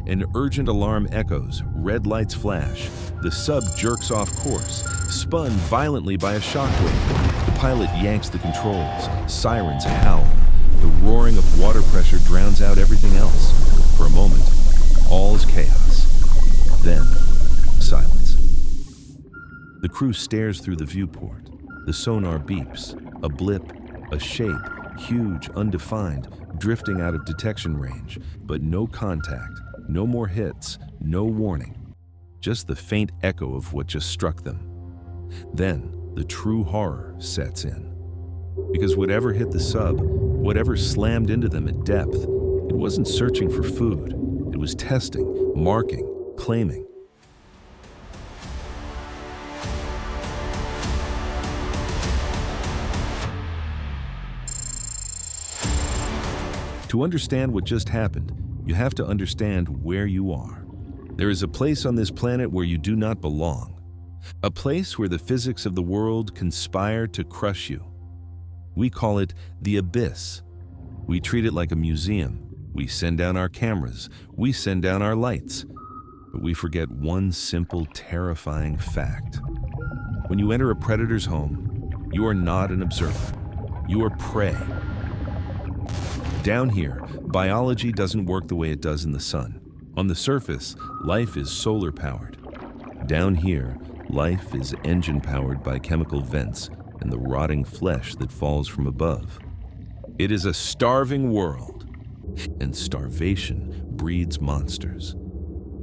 An urgent alarm echoes, red lights flash. The sub jerks off course, spun violently by a shockwave. The pilot yanks the controls, sirens howl. The roaring of water pressure drowns out everything else. For a moment, all's chaos. Then, silence. The crew stares through the viewport. The sonar beeps. A blip, a shape, huge, undefined, drifting out of detection range, but no contact, no more hits, no warning. Just the faint echo of what just struck them. Then, the true horror sets in. Because whatever hit the sub, whatever slammed into them at depth, it wasn't searching for food. It was testing, marking, claiming. To understand what just happened, you have to understand where you are. There is a place on this planet where you do not belong. A place where the physics of the world conspire to crush you. We call it the abyss. We treat it like a museum. We send down our cameras. We send down our lights. But we forget one simple, terrifying fact. When you enter a predator's home, you are not an observer. You are prey. Down here, biology doesn't work the way it does in the sun. On the surface, life is solar-powered. Down here, life is engine-powered by chemical vents and the rotting flesh that falls from above. It is a starving world, and starvation breeds monsters.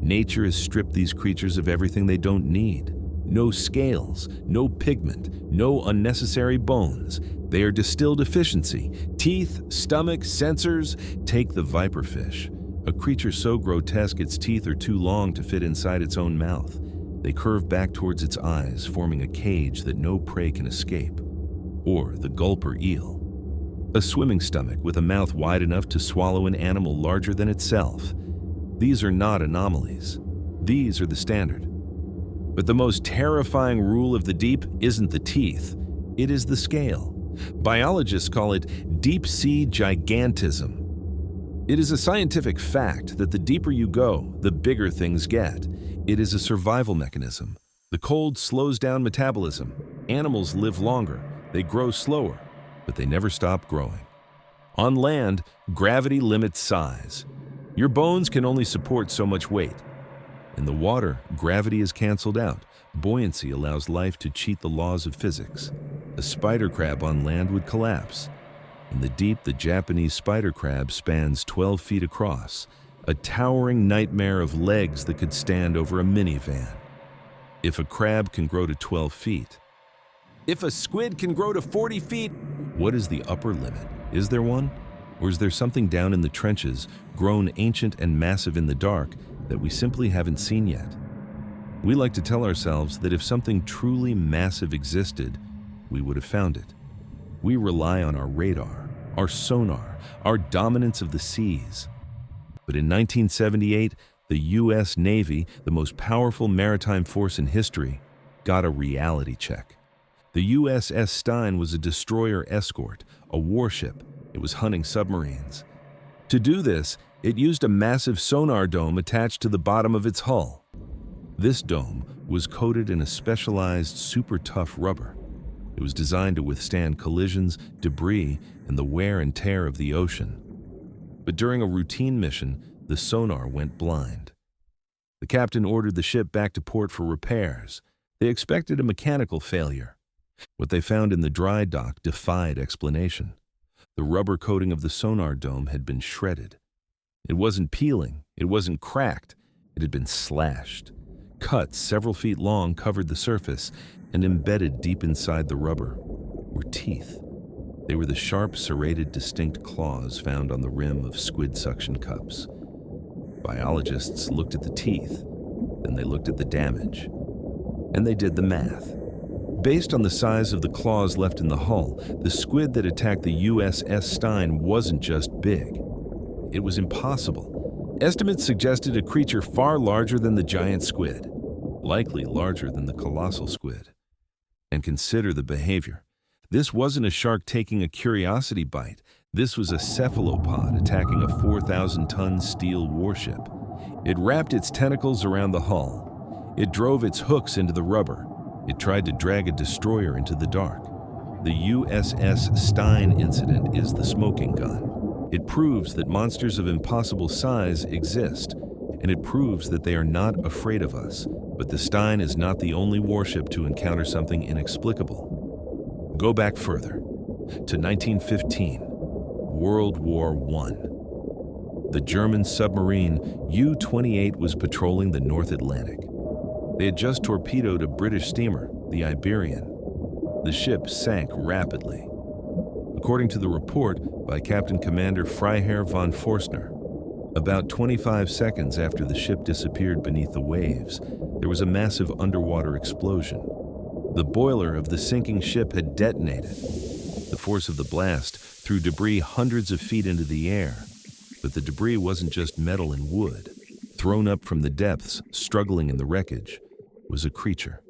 Nature has stripped these creatures of everything they don't need. No scales, no pigment, no unnecessary bones. They are distilled efficiency. Teeth, stomach, sensors. Take the viperfish. A creature so grotesque its teeth are too long to fit inside its own mouth. They curve back towards its eyes, forming a cage that no prey can escape. Or the Gulper Eel. A swimming stomach with a mouth wide enough to swallow an animal larger than itself. These are not anomalies. These are the standard. But the most terrifying rule of the deep isn't the teeth. It is the scale. Biologists call it Deep Sea Gigantism. It is a scientific fact that the deeper you go, the bigger things get. It is a survival mechanism. The cold slows down metabolism. Animals live longer. They grow slower, but they never stop growing. On land, gravity limits size. Your bones can only support so much weight. In the water, gravity is canceled out. Buoyancy allows life to cheat the laws of physics. A spider crab on land would collapse. In the deep, the Japanese spider crab spans 12 feet across, a towering nightmare of legs that could stand over a minivan. If a crab can grow to 12 feet, if a squid can grow to 40 feet, what is the upper limit? Is there one? Or is there something down in the trenches, grown ancient and massive in the dark, that we simply haven't seen yet? We like to tell ourselves that if something truly massive existed, we would have found it. We rely on our radar, our sonar, our dominance of the seas. But in 1978, the U.S. Navy, the most powerful maritime force in history, got a reality check. The USS Stein was a destroyer escort, a warship. It was hunting submarines. To do this, it used a massive sonar dome attached to the bottom of its hull. This dome was coated in a specialized, super tough rubber. It was designed to withstand collisions, debris, and the wear and tear of the ocean. But during a routine mission, the sonar went blind. The captain ordered the ship back to port for repairs. They expected a mechanical failure. What they found in the dry dock defied explanation. The rubber coating of the sonar dome had been shredded. It wasn't peeling, it wasn't cracked, it had been slashed. Cuts several feet long covered the surface, and embedded deep inside the rubber were teeth. They were the sharp, serrated, distinct claws found on the rim of squid suction cups. Biologists looked at the teeth, then they looked at the damage, and they did the math. Based on the size of the claws left in the hull, the squid that attacked the USS Stein wasn't just big. It was impossible. Estimates suggested a creature far larger than the giant squid, likely larger than the colossal squid. And consider the behavior. This wasn't a shark taking a curiosity bite. This was a cephalopod attacking a 4,000-ton steel warship. It wrapped its tentacles around the hull. It drove its hooks into the rubber. It tried to drag a destroyer into the dark. The USS Stein incident is the smoking gun. It proves that monsters of impossible size exist, and it proves that they are not afraid of us. But the Stein is not the only warship to encounter something inexplicable. Go back further, to 1915, World War I. The German submarine U-28 was patrolling the North Atlantic. They had just torpedoed a British steamer, the Iberian. The ship sank rapidly. According to the report by Captain Commander Freiherr von Forstner, about 25 seconds after the ship disappeared beneath the waves, there was a massive underwater explosion. The boiler of the sinking ship had detonated. The force of the blast threw debris hundreds of feet into the air. But the debris wasn't just metal and wood. Thrown up from the depths, struggling in the wreckage, was a creature.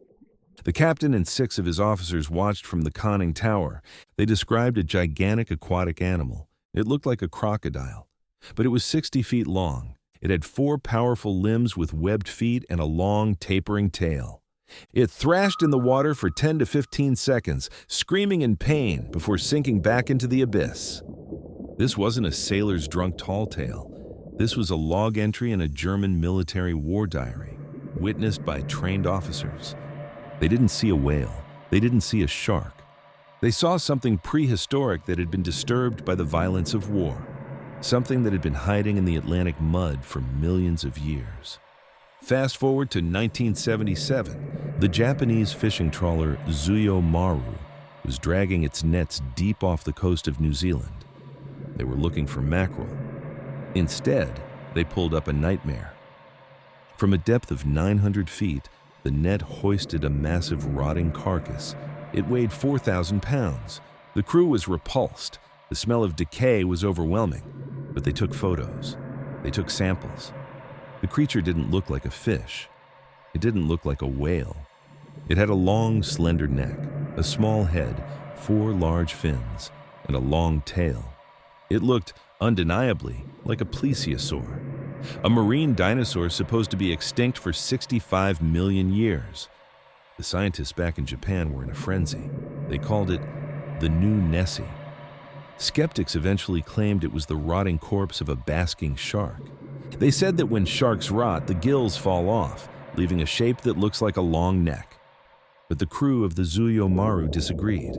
The captain and 6 of his officers watched from the conning tower. They described a gigantic aquatic animal. It looked like a crocodile, but it was 60 feet long. It had 4 powerful limbs with webbed feet and a long, tapering tail. It thrashed in the water for 10 to 15 seconds, screaming in pain before sinking back into the abyss. This wasn't a sailor's drunk tall tale. This was a log entry in a German military war diary, witnessed by trained officers. They didn't see a whale. They didn't see a shark. They saw something prehistoric that had been disturbed by the violence of war, something that had been hiding in the Atlantic mud for millions of years. Fast forward to 1977, the Japanese fishing trawler Zuiyo Maru was dragging its nets deep off the coast of New Zealand. They were looking for mackerel. Instead, they pulled up a nightmare. From a depth of 900 feet, the net hoisted a massive rotting carcass. It weighed 4,000 pounds. The crew was repulsed. The smell of decay was overwhelming. But they took photos. They took samples. The creature didn't look like a fish. It didn't look like a whale. It had a long, slender neck, a small head, 4 large fins, and a long tail. It looked undeniably like a plesiosaur, a marine dinosaur supposed to be extinct for 65 million years. The scientists back in Japan were in a frenzy. They called it the new Nessie. Skeptics eventually claimed it was the rotting corpse of a basking shark. They said that when sharks rot, the gills fall off, leaving a shape that looks like a long neck. But the crew of the Zuiyo Maru disagreed.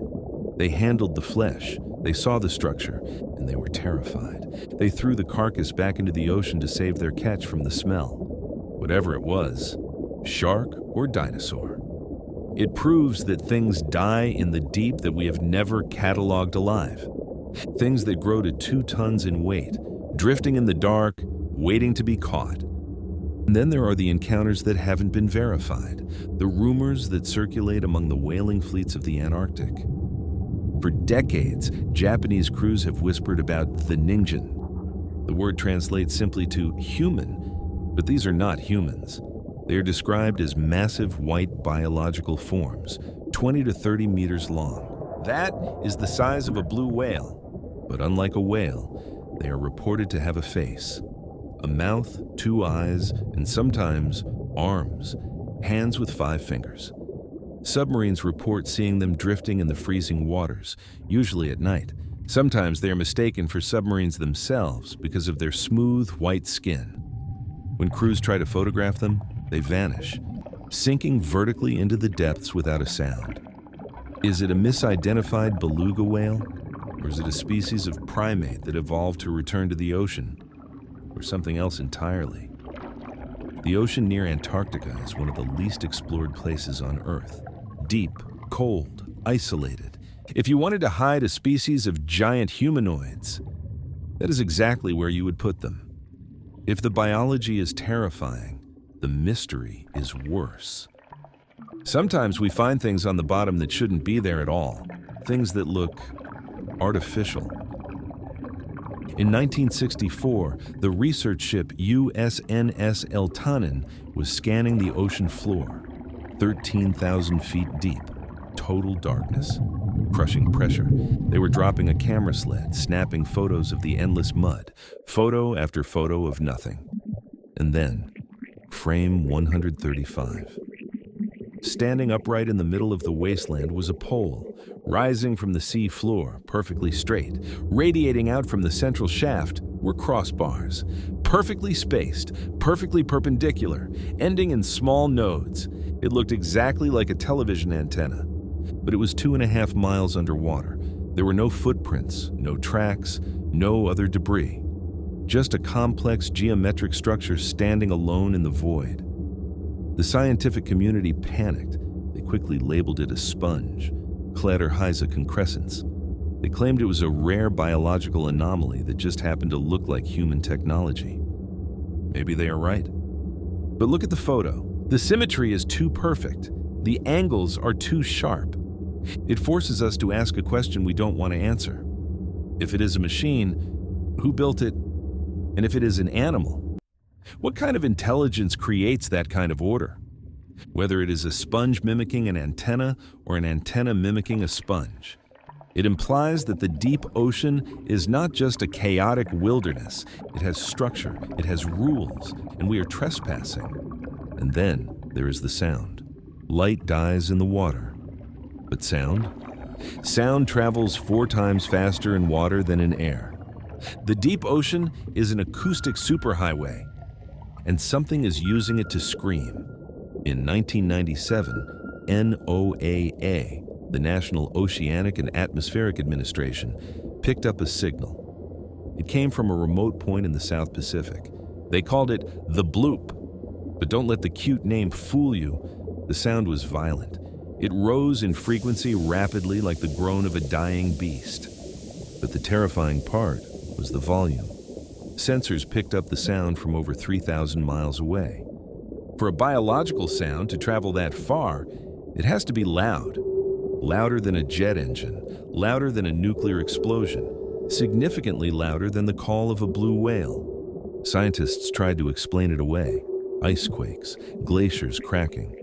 They handled the flesh, they saw the structure, and they were terrified. They threw the carcass back into the ocean to save their catch from the smell. Whatever it was, shark or dinosaur. It proves that things die in the deep that we have never cataloged alive. Things that grow to 2 tons in weight, drifting in the dark, waiting to be caught. And then there are the encounters that haven't been verified, the rumors that circulate among the whaling fleets of the Antarctic. For decades, Japanese crews have whispered about the Ningen. The word translates simply to human, but these are not humans. They are described as massive white biological forms, 20 to 30 meters long. That is the size of a blue whale, but unlike a whale, they are reported to have a face, a mouth, 2 eyes, and sometimes arms, hands with 5 fingers. Submarines report seeing them drifting in the freezing waters, usually at night. Sometimes they are mistaken for submarines themselves because of their smooth, white skin. When crews try to photograph them, they vanish, sinking vertically into the depths without a sound. Is it a misidentified beluga whale? Or is it a species of primate that evolved to return to the ocean? Or something else entirely? The ocean near Antarctica is one of the least explored places on Earth. Deep, cold, isolated. If you wanted to hide a species of giant humanoids, that is exactly where you would put them. If the biology is terrifying, the mystery is worse. Sometimes we find things on the bottom that shouldn't be there at all, things that look artificial. In 1964, the research ship USS Eltanin was scanning the ocean floor, 13,000 feet deep, total darkness, crushing pressure. They were dropping a camera sled, snapping photos of the endless mud, photo after photo of nothing. And then, frame 135. Standing upright in the middle of the wasteland was a pole, rising from the sea floor, perfectly straight. Radiating out from the central shaft were crossbars, perfectly spaced, perfectly perpendicular, ending in small nodes. It looked exactly like a television antenna, but it was 2.5 miles underwater. There were no footprints, no tracks, no other debris. Just a complex geometric structure standing alone in the void. The scientific community panicked. They quickly labeled it a sponge, Cladohyza concrescens. They claimed it was a rare biological anomaly that just happened to look like human technology. Maybe they are right. But look at the photo. The symmetry is too perfect. The angles are too sharp. It forces us to ask a question we don't want to answer. If it is a machine, who built it? And if it is an animal, what kind of intelligence creates that kind of order? Whether it is a sponge mimicking an antenna or an antenna mimicking a sponge, it implies that the deep ocean is not just a chaotic wilderness. It has structure, it has rules, and we are trespassing. And then there is the sound. Light dies in the water. But sound? Sound travels 4 times faster in water than in air. The deep ocean is an acoustic superhighway, and something is using it to scream. In 1997, NOAA, the National Oceanic and Atmospheric Administration, picked up a signal. It came from a remote point in the South Pacific. They called it the Bloop. But don't let the cute name fool you. The sound was violent. It rose in frequency rapidly like the groan of a dying beast. But the terrifying part was the volume. Sensors picked up the sound from over 3,000 miles away. For a biological sound to travel that far, it has to be loud. Louder than a jet engine, louder than a nuclear explosion, significantly louder than the call of a blue whale. Scientists tried to explain it away. Ice quakes, glaciers cracking.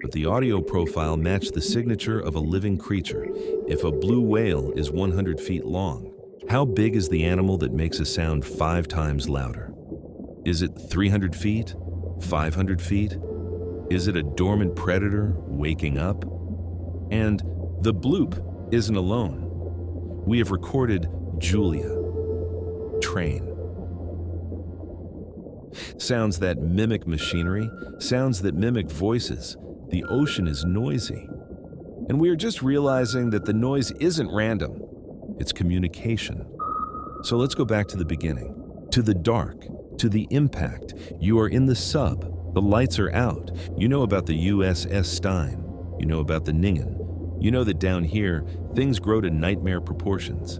But the audio profile matched the signature of a living creature. If a blue whale is 100 feet long, how big is the animal that makes a sound 5 times louder? Is it 300 feet? 500 feet? Is it a dormant predator waking up? And the bloop isn't alone. We have recorded Julia. Train. Sounds that mimic machinery, sounds that mimic voices. The ocean is noisy. And we are just realizing that the noise isn't random. It's communication. So let's go back to the beginning, to the dark, to the impact. You are in the sub. The lights are out. You know about the USS Stein. You know about the Ningen. You know that down here, things grow to nightmare proportions.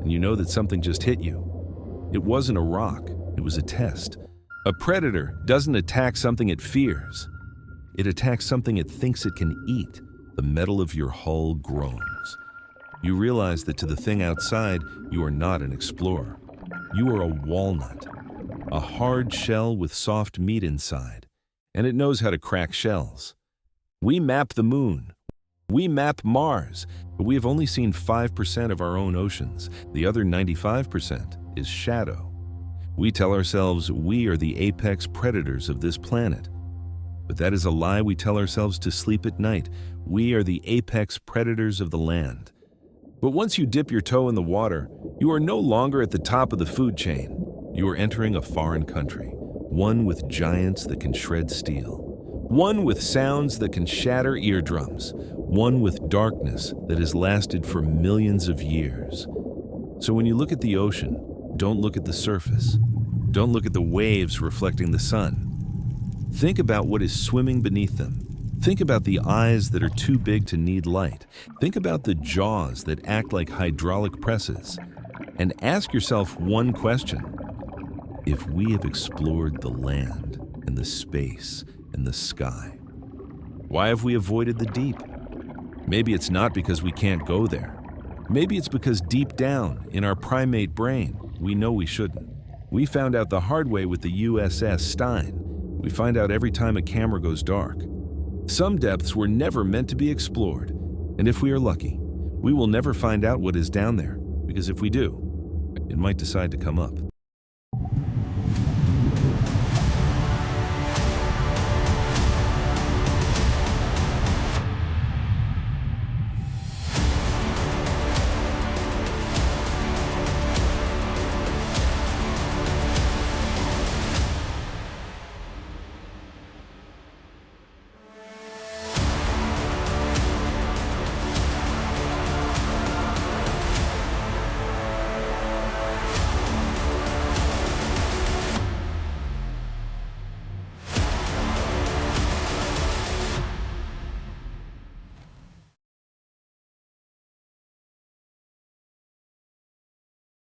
And you know that something just hit you. It wasn't a rock. It was a test. A predator doesn't attack something it fears. It attacks something it thinks it can eat. The metal of your hull groans. You realize that to the thing outside, you are not an explorer. You are a walnut, a hard shell with soft meat inside, and it knows how to crack shells. We map the moon. We map Mars, but we have only seen 5% of our own oceans. The other 95% is shadow. We tell ourselves we are the apex predators of this planet. But that is a lie we tell ourselves to sleep at night. We are the apex predators of the land. But once you dip your toe in the water, you are no longer at the top of the food chain. You are entering a foreign country, one with giants that can shred steel, one with sounds that can shatter eardrums, one with darkness that has lasted for millions of years. So when you look at the ocean, don't look at the surface. Don't look at the waves reflecting the sun. Think about what is swimming beneath them. Think about the eyes that are too big to need light. Think about the jaws that act like hydraulic presses. And ask yourself one question. If we have explored the land and the space and the sky, why have we avoided the deep? Maybe it's not because we can't go there. Maybe it's because deep down in our primate brain, we know we shouldn't. We found out the hard way with the USS Stein. We find out every time a camera goes dark. Some depths were never meant to be explored, and if we are lucky, we will never find out what is down there, because if we do, it might decide to come up.